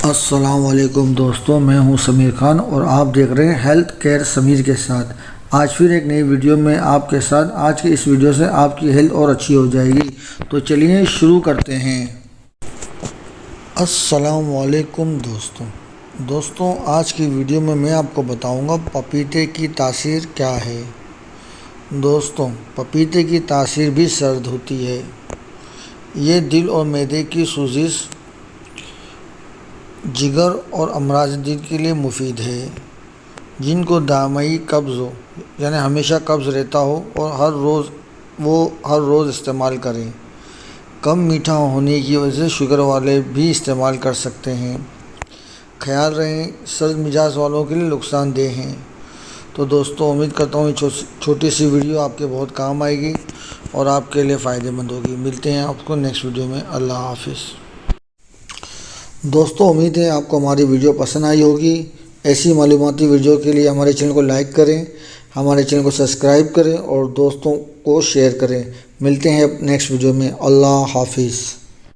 अस्सलामुअलैकुम दोस्तों, मैं हूं समीर खान और आप देख रहे हैं हेल्थ केयर समीर के साथ। आज फिर एक नई वीडियो में आपके साथ। आज की इस वीडियो से आपकी हेल्थ और अच्छी हो जाएगी। तो चलिए शुरू करते हैं। अस्सलामुअलैकुम दोस्तों, आज की वीडियो में मैं आपको बताऊंगा पपीते की तासीर क्या है। दोस्तों, पपीते की तासीर भी सर्द होती है। ये दिल और मैदे की सूजिश, जिगर और अमराज दिल के लिए मुफीद है। जिनको दामई कब्ज़ हो, यानी हमेशा कब्ज़ रहता हो, और हर रोज़ इस्तेमाल करें। कम मीठा होने की वजह से शुगर वाले भी इस्तेमाल कर सकते हैं। ख्याल रहें, सर्द मिजाज वालों के लिए नुकसानदेह हैं। तो दोस्तों, उम्मीद करता हूँ ये छोटी सी वीडियो आपके बहुत काम आएगी और आपके लिए फ़ायदेमंद होगी। मिलते हैं आपको नेक्स्ट वीडियो में। अल्लाह हाफिज़। दोस्तों, उम्मीद है आपको हमारी वीडियो पसंद आई होगी। ऐसी मालूमाती वीडियो के लिए हमारे चैनल को लाइक करें, हमारे चैनल को सब्सक्राइब करें और दोस्तों को शेयर करें। मिलते हैं नेक्स्ट वीडियो में। अल्लाह हाफिज़।